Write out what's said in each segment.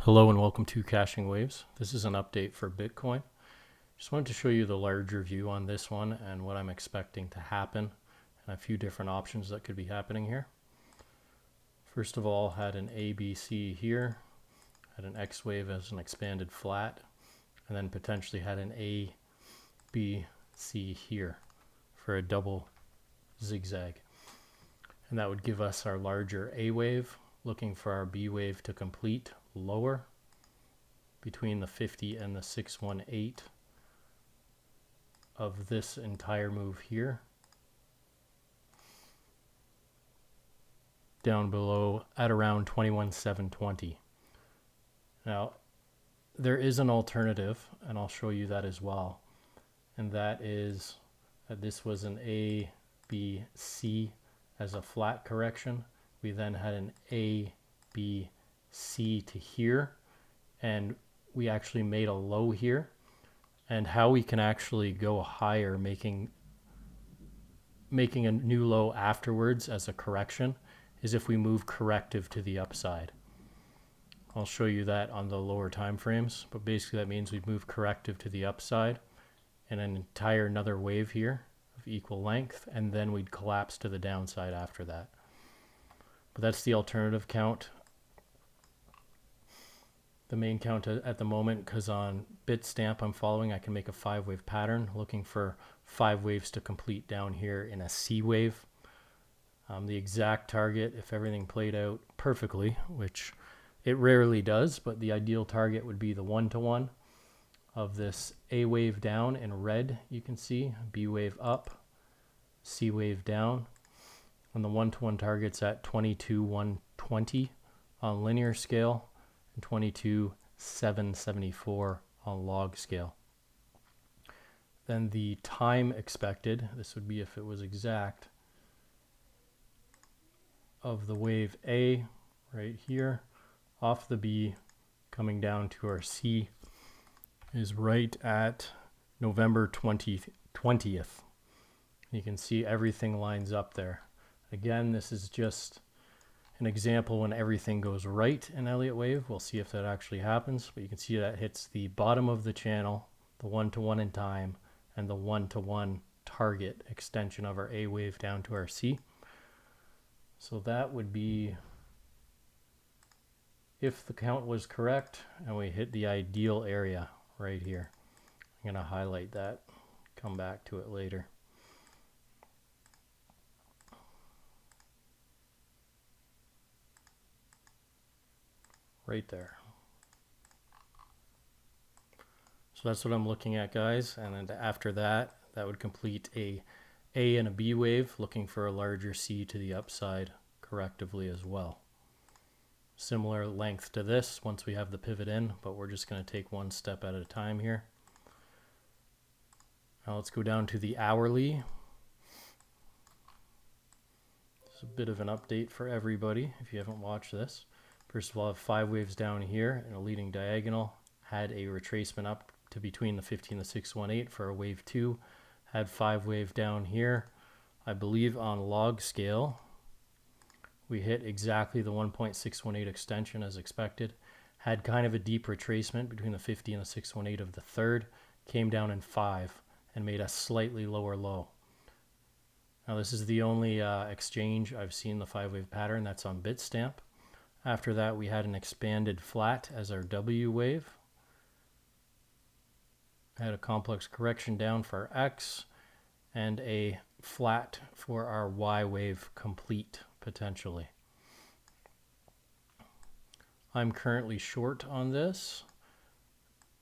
Hello and welcome to Caching Waves. This is an update for Bitcoin. Just wanted to show you the larger view on this one and what I'm expecting to happen and a few different options that could be happening here. First of all, had an ABC here, had an X wave as an expanded flat, and then potentially had an ABC here for a double zigzag. And that would give us our larger A wave, looking for our B wave to complete lower between the 50 and the 618 of this entire move here, down below at around 21,720. Now there is an alternative, and I'll show you that as well, and that is that this was an A, B, C as a flat correction. We then had an A, B, C to here, and we actually made a low here. And how we can actually go higher, making a new low afterwards as a correction, is if we move corrective to the upside. I'll show you that on the lower time frames, but basically that means we'd move corrective to the upside and an entire another wave here of equal length, and then we'd collapse to the downside after that. But that's the alternative count. The main count at the moment, because on Bitstamp I'm following, I can make a 5-wave pattern, looking for 5 waves to complete down here in a C wave. The exact target, if everything played out perfectly, which it rarely does, but the ideal target would be the 1-to-1 of this A wave down in red, you can see, B wave up, C wave down. And the 1-to-1 target's at 22,120 on linear scale and 22,774 on log scale. Then the time expected, this would be if it was exact, of the wave A right here off the B coming down to our C is right at November 20th. You can see everything lines up there. Again, this is just an example when everything goes right in Elliott wave. We'll see if that actually happens, but you can see that hits the bottom of the channel, the 1-to-1 in time, and the 1-to-1 target extension of our A wave down to our C. So that would be if the count was correct and we hit the ideal area right here. I'm going to highlight that, come back to it later. Right there. So that's what I'm looking at, guys. And then after that, that would complete a A and a B wave, looking for a larger C to the upside correctively as well. Similar length to this once we have the pivot in, but we're just going to take one step at a time here. Now let's go down to the hourly. This is a bit of an update for everybody if you haven't watched this. First of all, I have 5 waves down here in a leading diagonal. Had a retracement up to between the 50 and the 618 for a wave 2. Had 5 wave down here. I believe on log scale, we hit exactly the 1.618 extension as expected. Had kind of a deep retracement between the 50 and the 618 of the third. Came down in 5 and made a slightly lower low. Now this is the only exchange I've seen the 5-wave pattern. That's on Bitstamp. After that, we had an expanded flat as our W wave. Had a complex correction down for our X and a flat for our Y wave complete, potentially. I'm currently short on this.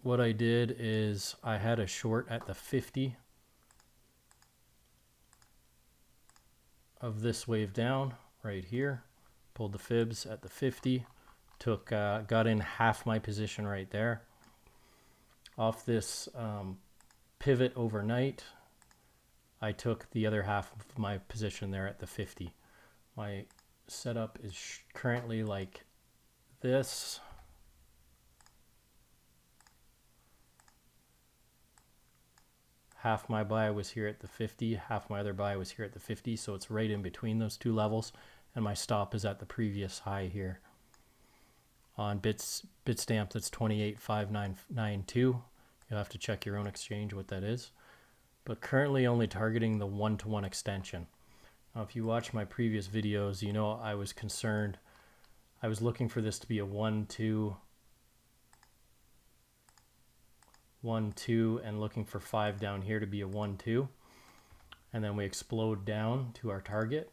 What I did is I had a short at the 50 of this wave down right here. Pulled the fibs at the 50, got in half my position right there. Off this pivot overnight, I took the other half of my position there at the 50. My setup is currently like this. Half my buy was here at the 50, half my other buy was here at the 50, so it's right in between those two levels. And my stop is at the previous high here on Bitstamp that's 285992. You'll have to check your own exchange what that is. But currently only targeting the 1-to-1 extension. Now, if you watch my previous videos, you know I was concerned. I was looking for this to be a 1-2, 1-2, and looking for 5 down here to be a 1-2. And then we explode down to our target.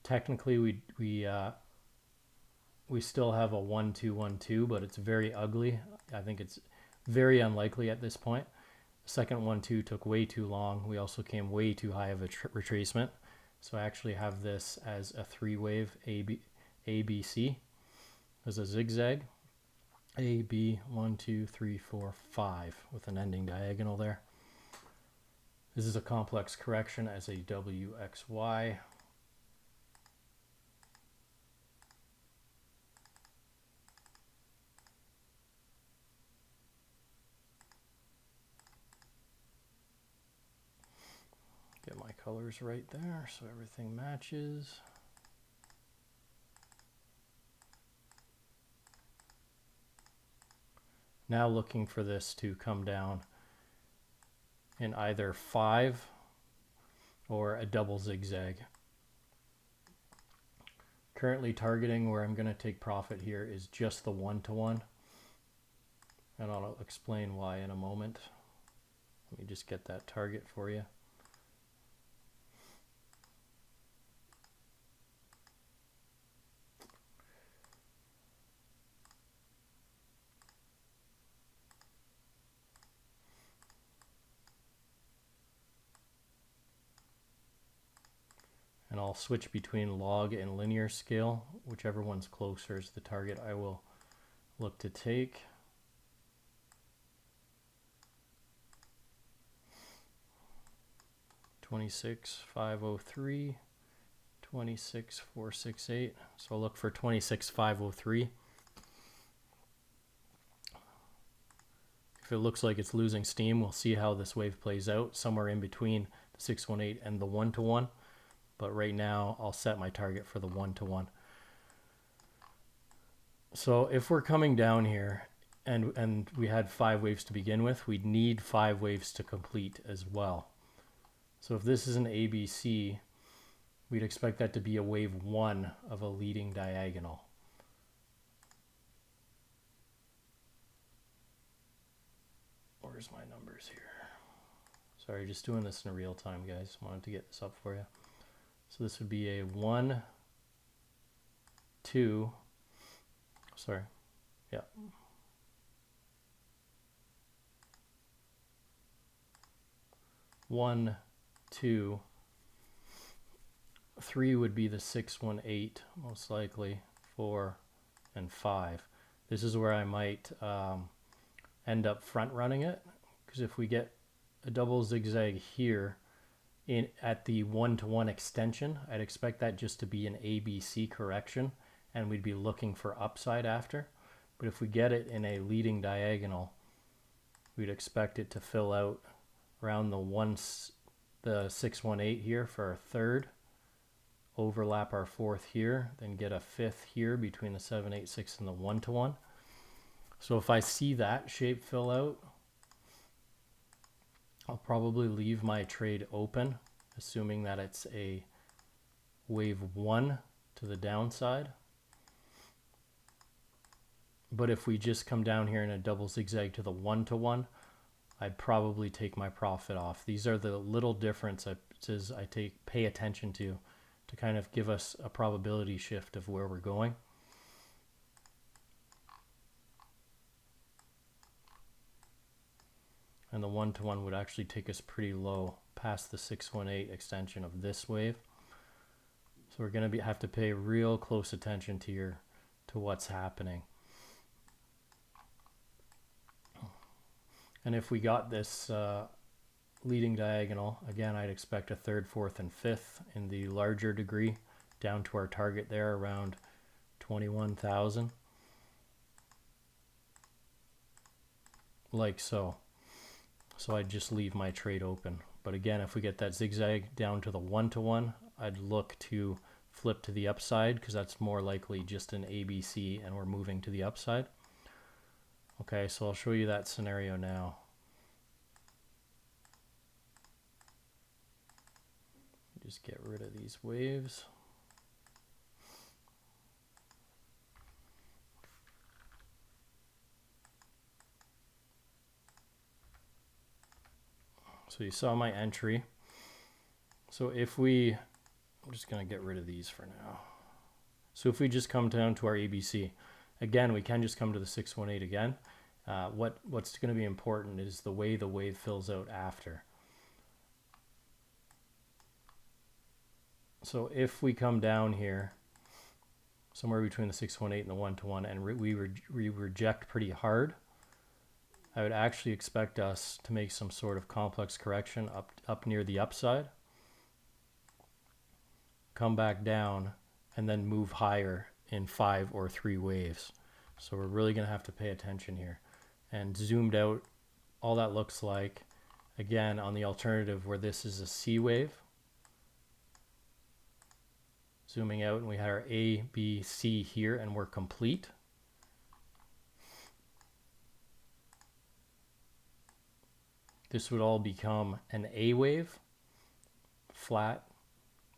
Technically, we still have a 1-2, 1-2, but it's very ugly. I think it's very unlikely at this point. The second 1-2 took way too long. We also came way too high of a retracement. So I actually have this as a 3-wave ABC as a zigzag. A, B, 1, 2, 3, 4, 5 with an ending diagonal there. This is a complex correction as a WXY. Get my colors right there so everything matches. Now looking for this to come down in either 5 or a double zigzag. Currently targeting where I'm going to take profit here is just the 1-to-1. And I'll explain why in a moment. Let me just get that target for you. And I'll switch between log and linear scale. Whichever one's closer is the target I will look to take. $26,503, $26,468. So I'll look for $26,503. If it looks like it's losing steam, we'll see how this wave plays out, somewhere in between the 618 and the 1-to-1. But right now, I'll set my target for the 1-to-1. So if we're coming down here, and we had 5 waves to begin with, we'd need 5 waves to complete as well. So if this is an ABC, we'd expect that to be a wave 1 of a leading diagonal. Where's my numbers here? Sorry, just doing this in real time, guys. Wanted to get this up for you. So this would be a 1, 2, sorry, yeah. 1, 2, 3 would be the 618, most likely, 4, and 5. This is where I might end up front running it, because if we get a double zigzag here, at the 1-to-1 extension, I'd expect that just to be an ABC correction, and we'd be looking for upside after. But if we get it in a leading diagonal, we'd expect it to fill out around the 618 here for our third, overlap our fourth here, then get a fifth here between the 786 and the 1-to-1. So if I see that shape fill out, I'll probably leave my trade open, assuming that it's a wave 1 to the downside. But if we just come down here in a double zigzag to the 1-to-1, I'd probably take my profit off. These are the little differences I pay attention to kind of give us a probability shift of where we're going. And the 1-to-1 would actually take us pretty low past the 618 extension of this wave. So we're going to have to pay real close attention to what's happening. And if we got this leading diagonal, again, I'd expect a third, fourth, and fifth in the larger degree down to our target there around 21,000. Like so. So I'd just leave my trade open. But again, if we get that zigzag down to the 1-to-1, I'd look to flip to the upside because that's more likely just an ABC and we're moving to the upside. Okay, so I'll show you that scenario now. Just get rid of these waves. So you saw my entry. So if we, I'm just going to get rid of these for now. So if we just come down to our ABC, again, we can just come to the 618 again. What's going to be important is the way the wave fills out after. So if we come down here, somewhere between the 618 and the 1-to-1, and we reject pretty hard, I would actually expect us to make some sort of complex correction up near the upside, come back down, and then move higher in 5 or 3 waves. So we're really going to have to pay attention here. And zoomed out, all that looks like, again, on the alternative where this is a C wave. Zooming out, and we had our A, B, C here, and we're complete. This would all become an A wave, flat,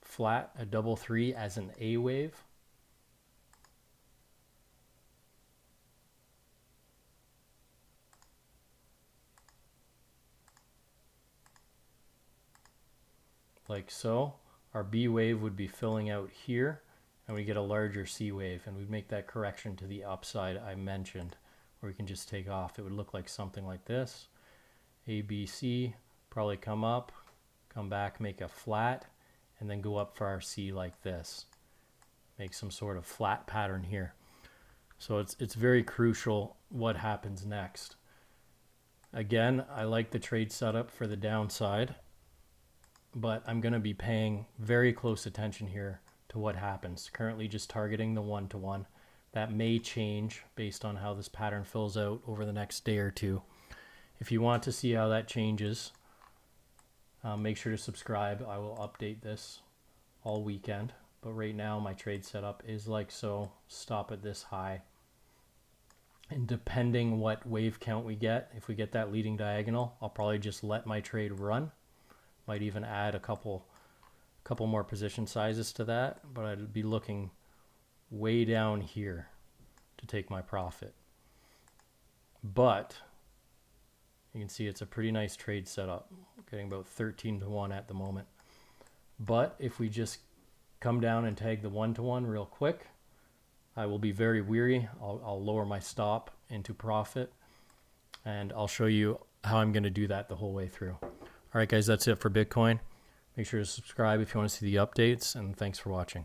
flat, a double 3 as an A wave. Like so. Our B wave would be filling out here, and we get a larger C wave, and we'd make that correction to the upside I mentioned, where we can just take off. It would look like something like this. A, B, C, probably come up, come back, make a flat, and then go up for our C like this. Make some sort of flat pattern here. So it's very crucial what happens next. Again, I like the trade setup for the downside, but I'm going to be paying very close attention here to what happens. Currently just targeting the 1-to-1. That may change based on how this pattern fills out over the next day or two. If you want to see how that changes, make sure to subscribe. I will update this all weekend. But right now my trade setup is like so. Stop at this high. And depending what wave count we get, if we get that leading diagonal, I'll probably just let my trade run. Might even add a couple more position sizes to that, but I'd be looking way down here to take my profit. But you can see it's a pretty nice trade setup, getting about 13-to-1 at the moment. But if we just come down and tag the 1-to-1 real quick, I will be very weary. I'll lower my stop into profit, and I'll show you how I'm going to do that the whole way through. All right, guys, that's it for Bitcoin. Make sure to subscribe if you want to see the updates, and thanks for watching.